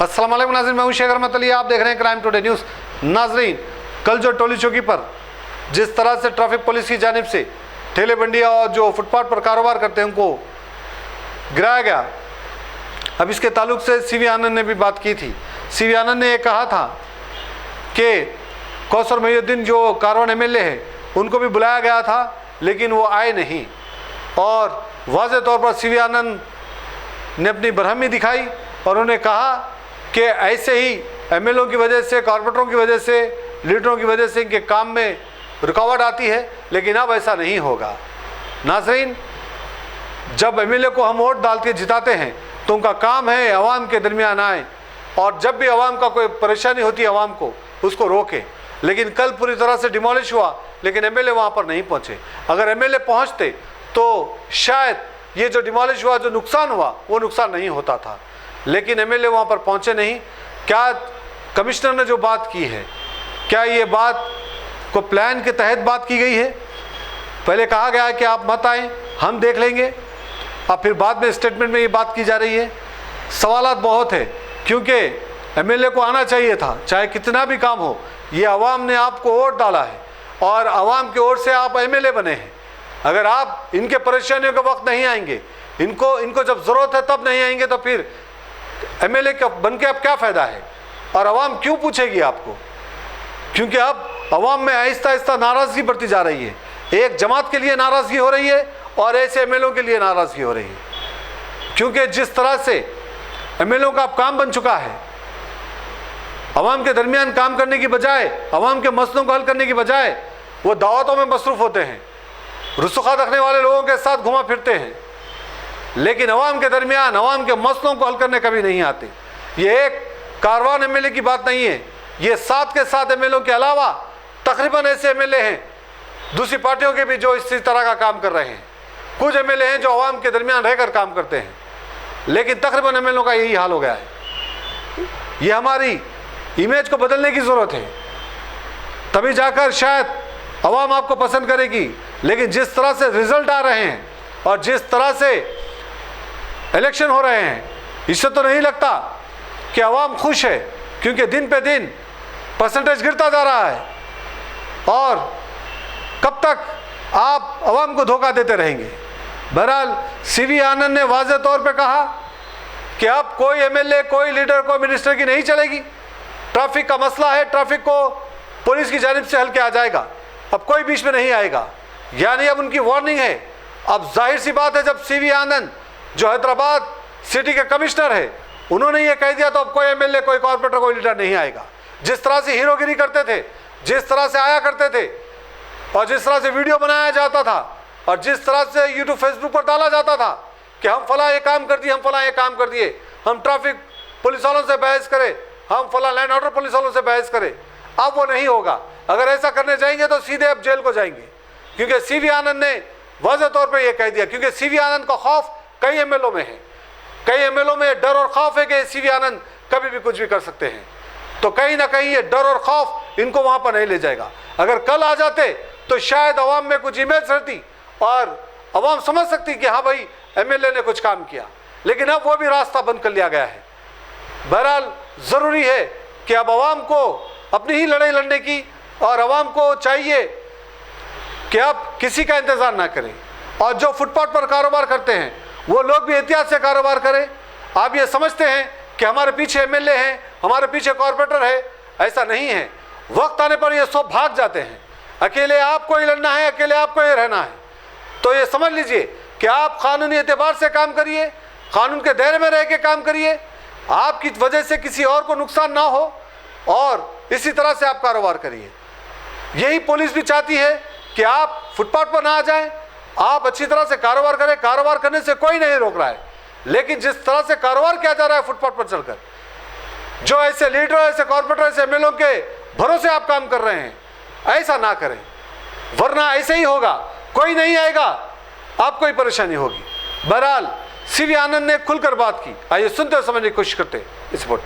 अस्सलाम वालेकुम नाज़रीन, मैं हूं शेख अहमद अली, आप देख रहे हैं क्राइम टुडे न्यूज़। नाज़रीन, कल जो टोली चौकी पर जिस तरह से ट्रैफिक पुलिस की जानिब से ठेले बंडियाँ और जो फुटपाथ पर कारोबार करते हैं उनको गिराया गया, अब इसके ताल्लुक से सीवी आनंद ने भी बात की थी। सीवी आनंद ने ये कहा था कि कौसर मोहिउद्दीन जो कारवान एमएलए है उनको भी बुलाया गया था लेकिन वो आए नहीं, और वाज़े तौर पर सीवी आनंद ने अपनी बरहमी दिखाई और उन्होंने कहा कि ऐसे ही एमएलओ की वजह से, कॉर्पोरेटरों की वजह से, लीडरों की वजह से इनके काम में रुकावट आती है, लेकिन अब ऐसा नहीं होगा। नाज़रीन, जब एमएलए को हम वोट डाल के जिताते हैं तो उनका काम है अवाम के दरमियान आए और जब भी अवाम का कोई परेशानी होती है अवाम को उसको रोके। लेकिन कल पूरी तरह से डिमोलिश हुआ लेकिन एमएलए वहाँ पर नहीं पहुँचे। अगर एमएलए पहुँचते तो शायद ये जो डिमोलिश हुआ, जो नुकसान हुआ, वो नुकसान नहीं होता था, लेकिन एमएलए वहाँ पर पहुँचे नहीं। क्या कमिश्नर ने जो बात की है, क्या ये बात को प्लान के तहत बात की गई है? पहले कहा गया है कि आप मत आएँ, हम देख लेंगे, अब फिर बाद में स्टेटमेंट में ये बात की जा रही है। सवालात बहुत है, क्योंकि एमएलए को आना चाहिए था, चाहे कितना भी काम हो। ये अवाम ने आपको वोट डाला है और अवाम की ओर से आप एमएलए बने हैं। अगर आप इनके परेशानियों के वक्त नहीं आएंगे, इनको जब ज़रूरत है तब नहीं आएंगे, तो फिर एमएलए बन के अब क्या फ़ायदा है? और अवाम क्यों पूछेगी आपको? क्योंकि अब अवाम में आहिस्ता आहिस्ता नाराज़गी बढ़ती जा रही है। एक जमात के लिए नाराज़गी हो रही है और ऐसे एमएलओ के लिए नाराज़गी हो रही है, क्योंकि जिस तरह से एमएलओ का अब काम बन चुका है, अवाम के दरमियान काम करने की बजाय, अवाम के मसलों को हल करने की बजाय वो दावतों में मसरूफ़ होते हैं, रुसूखात रखने वाले लोगों के साथ घुमा फिरते हैं, लेकिन अवाम के दरमियान अवाम के मसलों को हल करने कभी नहीं आते। ये एक कारवान एमएलए की बात नहीं है, ये 7 के 7 एमएलओ के अलावा तकरीबन ऐसे एमएलए हैं दूसरी पार्टियों के भी जो इसी तरह का काम कर रहे हैं। कुछ एमएलए हैं जो अवाम के दरमियान रहकर काम करते हैं, लेकिन तकरीबन एमएलओ का यही हाल हो गया है। ये हमारी इमेज को बदलने की ज़रूरत है, तभी जाकर शायद अवाम आपको पसंद करेगी। लेकिन जिस तरह से रिज़ल्ट आ रहे हैं और जिस तरह से इलेक्शन हो रहे हैं, इससे तो नहीं लगता कि अवाम खुश है, क्योंकि दिन पे दिन परसेंटेज गिरता जा रहा है। और कब तक आप अवाम को धोखा देते रहेंगे? बहरहाल सीवी आनंद ने वाज़े तौर पे कहा कि अब कोई एमएलए, कोई लीडर, कोई मिनिस्टर की नहीं चलेगी। ट्रैफिक का मसला है, ट्रैफिक को पुलिस की जानिब से हल किया जाएगा, अब कोई बीच में नहीं आएगा। यानी अब उनकी वार्निंग है। अब जाहिर सी बात है, जब सीवी आनंद जो हैदराबाद सिटी के कमिश्नर है, उन्होंने ये कह दिया तो अब कोई एमएलए, कोई कॉर्पोरेटर, कोई लीडर नहीं आएगा। जिस तरह से हीरोगिरी करते थे, जिस तरह से आया करते थे और जिस तरह से वीडियो बनाया जाता था और जिस तरह से यूट्यूब फेसबुक पर डाला जाता था कि हम फला ये काम कर दिए, हम फला ये काम कर दिए, हम ट्रैफिक पुलिस वालों से बहस करें, हम फला लैंड ऑर्डर पुलिस वालों से बहस करें, अब वो नहीं होगा। अगर ऐसा करने जाएंगे तो सीधे अब जेल को जाएंगे, क्योंकि सीवी आनंद ने वाज़े तौर पर यह कह दिया। क्योंकि सीवी आनंद का खौफ कई एमएलओ में है, कई एमएलओ में डर और खौफ है कि सीवी आनंद कभी भी कुछ भी कर सकते हैं। तो कहीं ना कहीं ये डर और खौफ इनको वहाँ पर नहीं ले जाएगा। अगर कल आ जाते तो शायद अवाम में कुछ इमेज रहती और अवाम समझ सकती कि हाँ भाई एमएलए ने कुछ काम किया, लेकिन अब वो भी रास्ता बंद कर लिया गया है। बहरहाल ज़रूरी है कि अब अवाम को अपनी ही लड़ाई लड़ने की, और अवाम को चाहिए कि अब किसी का इंतज़ार ना करें, और जो फुटपाथ पर कारोबार करते हैं वो लोग भी एहतियात से कारोबार करें। आप ये समझते हैं कि हमारे पीछे एमएलए हैं, हमारे पीछे कॉर्पोरेटर है, ऐसा नहीं है। वक्त आने पर ये सब भाग जाते हैं। अकेले आपको ही लड़ना है, अकेले आपको ही रहना है। तो ये समझ लीजिए कि आप कानूनी एतबार से काम करिए, कानून के दायरे में रह के काम करिए, आपकी वजह से किसी और को नुकसान ना हो, और इसी तरह से आप कारोबार करिए। यही पुलिस भी चाहती है कि आप फुटपाथ पर ना आ जाएं, आप अच्छी तरह से कारोबार करें। कारोबार करने से कोई नहीं रोक रहा है, लेकिन जिस तरह से कारोबार किया जा रहा है फुटपाथ पर चलकर, जो ऐसे लीडर, ऐसे कॉर्पोरेटर, ऐसे एमएलओ के भरोसे आप काम कर रहे हैं, ऐसा ना करें, वरना ऐसे ही होगा, कोई नहीं आएगा, आपको ही परेशानी होगी। बहरहाल सीवी आनंद ने खुलकर बात की, आइए सुनते हुए समझने की कोशिश करते हैं इस रिपोर्ट।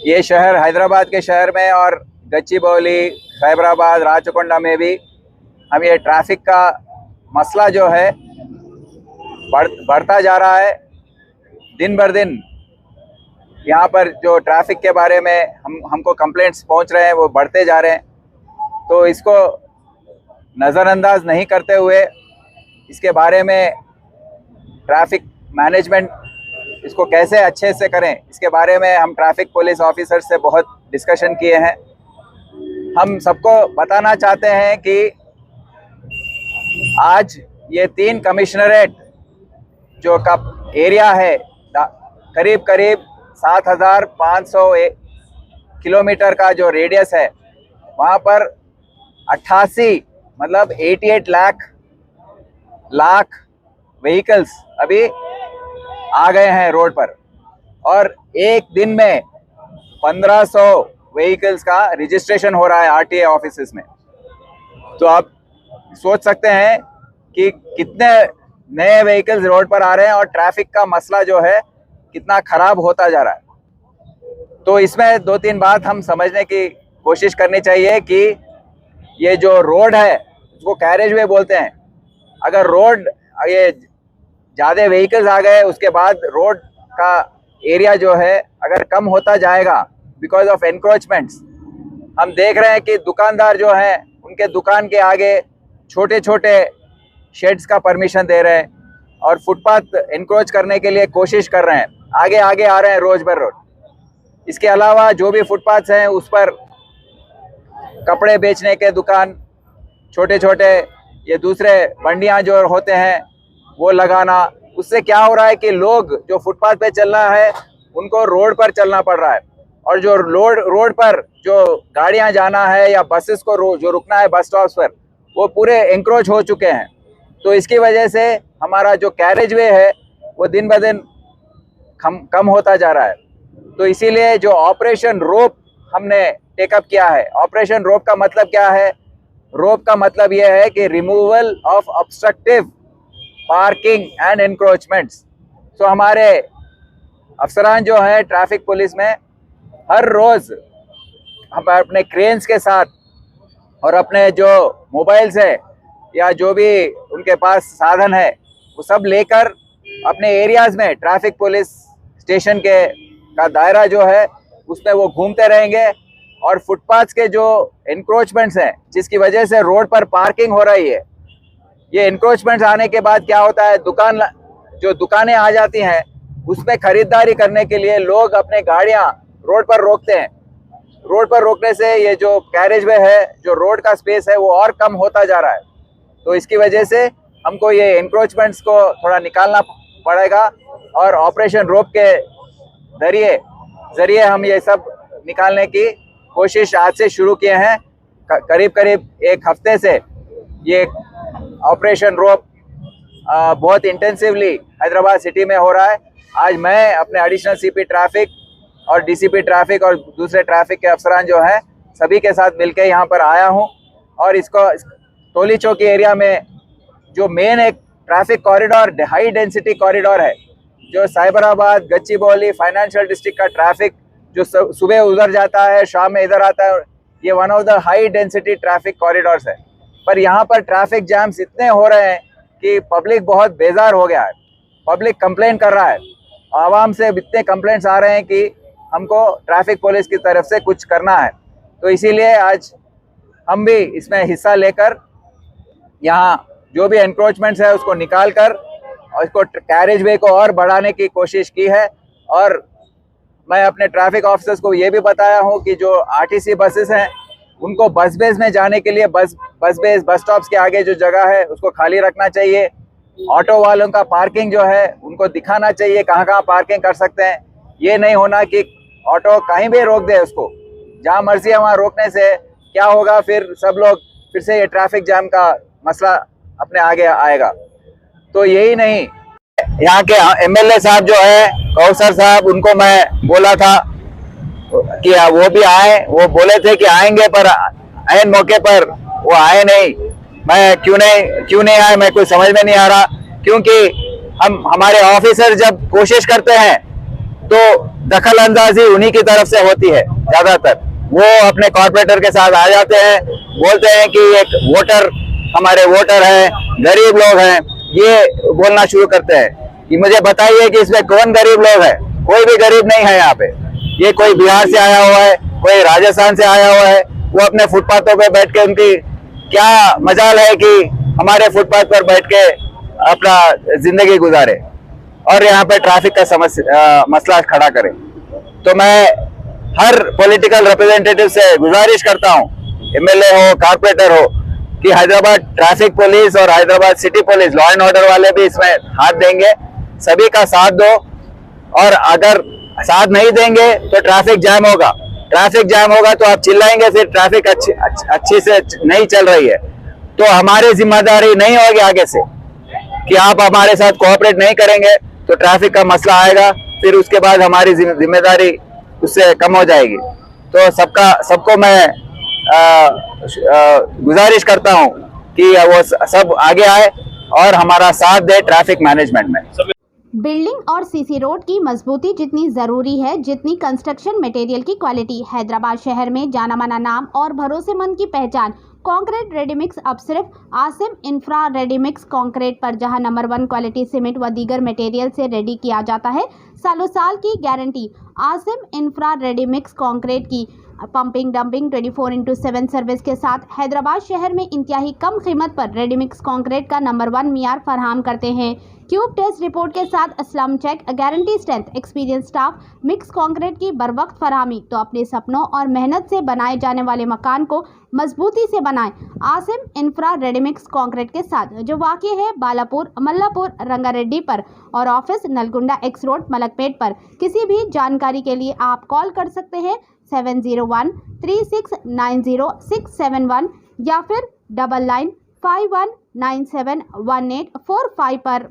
ये शहर हैदराबाद के शहर में और गच्चीबौली, साइबराबाद, राचकोंडा में भी हम ये ट्रैफिक का मसला जो है बढ़ता जा रहा है। दिन भर दिन यहाँ पर जो ट्रैफिक के बारे में हमको कंप्लेंट्स पहुँच रहे हैं वो बढ़ते जा रहे हैं। तो इसको नज़रअंदाज नहीं करते हुए इसके बारे में ट्रैफिक मैनेजमेंट इसको कैसे अच्छे से करें, इसके बारे में हम ट्रैफिक पुलिस ऑफिसर से बहुत डिस्कशन किए हैं। हम सबको बताना चाहते हैं कि आज ये 3 कमिश्नरेट जो का एरिया है, करीब करीब 7,500 किलोमीटर का जो रेडियस है, वहाँ पर 88 मतलब 88 लाख व्हीकल्स अभी आ गए हैं रोड पर, और एक दिन में 1500 व्हीकल्स का रजिस्ट्रेशन हो रहा है आरटीए ऑफिसेस में। तो आप सोच सकते हैं कि कितने नए व्हीकल्स रोड पर आ रहे हैं और ट्रैफिक का मसला जो है कितना खराब होता जा रहा है। तो इसमें 2-3 बात हम समझने की कोशिश करनी चाहिए कि ये जो रोड है उसको कैरेज वे बोलते हैं। अगर रोड ये ज़्यादा व्हीकल्स आ गए उसके बाद रोड का एरिया जो है अगर कम होता जाएगा बिकॉज ऑफ एनक्रोचमेंट्स, हम देख रहे हैं कि दुकानदार जो हैं उनके दुकान के आगे छोटे छोटे शेड्स का परमिशन दे रहे हैं और फुटपाथ एनक्रोच करने के लिए कोशिश कर रहे हैं, आगे आगे आ रहे हैं रोज बर रोज। इसके अलावा जो भी फुटपाथ्स हैं उस पर कपड़े बेचने के दुकान, छोटे छोटे ये दूसरे बंडियां जो होते हैं वो लगाना, उससे क्या हो रहा है कि लोग जो फुटपाथ पे चलना है उनको रोड पर चलना पड़ रहा है, और जो रोड पर जो गाड़ियां जाना है या बसेस को जो रुकना है बस स्टॉप्स पर, वो पूरे एंक्रोच हो चुके हैं। तो इसकी वजह से हमारा जो कैरेज वे है वो दिन ब दिन कम होता जा रहा है। तो इसीलिए जो ऑपरेशन रोप हमने टेकअप किया है, ऑपरेशन रोप का मतलब क्या है? रोप का मतलब यह है कि removal of obstructive parking and encroachments. तो हमारे अफसरान जो हैं ट्रैफिक पुलिस में हर रोज़ हम अपने क्रेन्स के साथ और अपने जो मोबाइल्स है या जो भी उनके पास साधन है वो सब लेकर अपने एरियाज़ में ट्रैफिक पुलिस स्टेशन का दायरा जो है उसमें वो घूमते रहेंगे, और फुटपाथ्स के जो एनक्रोचमेंट्स हैं जिसकी वजह से रोड पर पार्किंग हो रही है, ये एनक्रोचमेंट्स आने के बाद क्या होता है, दुकानें आ जाती हैं, उसमें खरीदारी करने के लिए लोग अपने गाड़ियां रोड पर रोकते हैं। रोड पर रोकने से ये जो कैरेज वे है, जो रोड का स्पेस है वो और कम होता जा रहा है। तो इसकी वजह से हमको ये एनक्रोचमेंट्स को थोड़ा निकालना पड़ेगा, और ऑपरेशन रोप के ज़रिए हम ये सब निकालने की कोशिश आज से शुरू किए हैं। करीब करीब एक हफ्ते से ये ऑपरेशन रोप बहुत इंटेंसिवली हैदराबाद सिटी में हो रहा है। आज मैं अपने एडिशनल सीपी ट्रैफिक और डीसीपी ट्रैफिक और दूसरे ट्रैफिक के अफसरान जो हैं सभी के साथ मिलकर यहाँ पर आया हूँ, और इसको टोली चौकी एरिया में जो मेन एक traffic corridor, high density corridor है, जो साइबराबाद, गच्चीबौली फाइनेंशियल डिस्ट्रिक्ट का ट्रैफिक जो सुबह उधर जाता है शाम में इधर आता है, ये one of the high density traffic corridors है। पर यहाँ पर ट्रैफिक जैम्स इतने हो रहे हैं कि पब्लिक बहुत बेजार हो गया है, पब्लिक कंप्लेन कर रहा है, आवाम से इतने कंप्लेंट्स आ रहे हैं कि हमको ट्रैफिक पुलिस की तरफ से कुछ करना है। तो इसीलिए आज हम भी इसमें हिस्सा लेकर यहाँ जो भी एनक्रोचमेंट्स है उसको निकाल कर और इसको कैरेज वे को और बढ़ाने की कोशिश की है। और मैं अपने ट्रैफिक ऑफिसर्स को ये भी बताया हूँ कि जो आरटीसी बसेस हैं उनको बस बेस में जाने के लिए बस स्टॉप्स के आगे जो जगह है उसको खाली रखना चाहिए। ऑटो वालों का पार्किंग जो है उनको दिखाना चाहिए कहाँ कहाँ पार्किंग कर सकते हैं। ये नहीं होना कि ऑटो कहीं भी रोक दे, उसको जहाँ मर्जी है वहाँ रोकने से क्या होगा, फिर सब लोग फिर से ये ट्रैफिक जाम का मसला अपने आगे आएगा। तो यही नहीं, यहाँ के एमएलए साहब जो है कौसर साहब, उनको मैं बोला था कि वो भी आए, वो बोले थे कि आएंगे, पर ऐन मौके पर वो आए नहीं। मैं क्यों नहीं आए मैं कुछ समझ में नहीं आ रहा, क्योंकि हमारे ऑफिसर जब कोशिश करते हैं तो दखल अंदाजी उन्हीं की तरफ से होती है ज़्यादातर। वो अपने कॉर्पोरेटर के साथ आ जाते हैं, बोलते हैं कि एक वोटर, हमारे वोटर हैं, गरीब लोग हैं, ये बोलना शुरू करते हैं कि मुझे बताइए कि इसमें कौन गरीब लोग है। कोई भी गरीब नहीं है यहाँ पे। ये कोई बिहार से आया हुआ है, कोई राजस्थान से आया हुआ है, वो अपने फुटपाथों पे बैठ के, उनकी क्या मजाल है कि हमारे फुटपाथ पर बैठ के अपना जिंदगी गुजारे और यहाँ पे ट्रैफिक का मसला खड़ा करें। तो मैं हर पॉलिटिकल रिप्रेजेंटेटिव से गुजारिश करता हूँ, एमएलए हो, कारपोरेटर हो, कि हैदराबाद ट्रैफिक पुलिस और Hyderabad city police, law and order वाले भी इसमें हाथ देंगे। सभी का साथ दो, और अगर साथ नहीं देंगे तो ट्रैफिक जैम होगा। ट्रैफिक जैम होगा तो आप चिल्लाएंगे, फिर ट्रैफिक अच्छी से नहीं चल रही है, तो हमारी जिम्मेदारी नहीं होगी आगे से कि आप हमारे साथ कोऑपरेट नहीं करेंगे तो ट्रैफिक का मसला आएगा, फिर उसके बाद हमारी जिम्मेदारी उससे कम हो जाएगी। तो सबको मैं गुजारिश करता हूं कि वो सब आगे आए और हमारा साथ दे ट्रैफिक मैनेजमेंट में। बिल्डिंग और सीसी रोड की मजबूती जितनी ज़रूरी है, जितनी कंस्ट्रक्शन मटेरियल की क्वालिटी। हैदराबाद शहर में जाना माना नाम और भरोसेमंद की पहचान कंक्रीट रेडीमिक्स अब सिर्फ आसिम इंफ्रा रेडीमिक्स कंक्रीट पर, जहां नंबर 1 क्वालिटी सीमेंट व दीगर मटेरियल से रेडी किया जाता है। सालों साल की guarantee Asim infra ready mix concrete की। पंपिंग डंपिंग 24/7 सर्विस के साथ हैदराबाद शहर में इंतहाई कम कीमत पर रेडीमिक्स कंक्रीट का नंबर 1 मियार फराहम करते हैं। क्यूब टेस्ट रिपोर्ट के साथ slump check, guarantee strength, experience staff, mix concrete की बरवक्त फरहमी। तो अपने सपनों और मेहनत से बनाए जाने वाले मकान को मजबूती से बनाएं आसिम इंफ्रा रेडीमिक्स कंक्रीट के साथ, जो वाक़ई है बालापुर, मल्लापुर, रंगारेड्डी पर, और office Nalgonda x road, Malakpet पर। किसी भी जानकारी के लिए आप कॉल कर सकते हैं 7013690671 या फिर 9951971845 पर।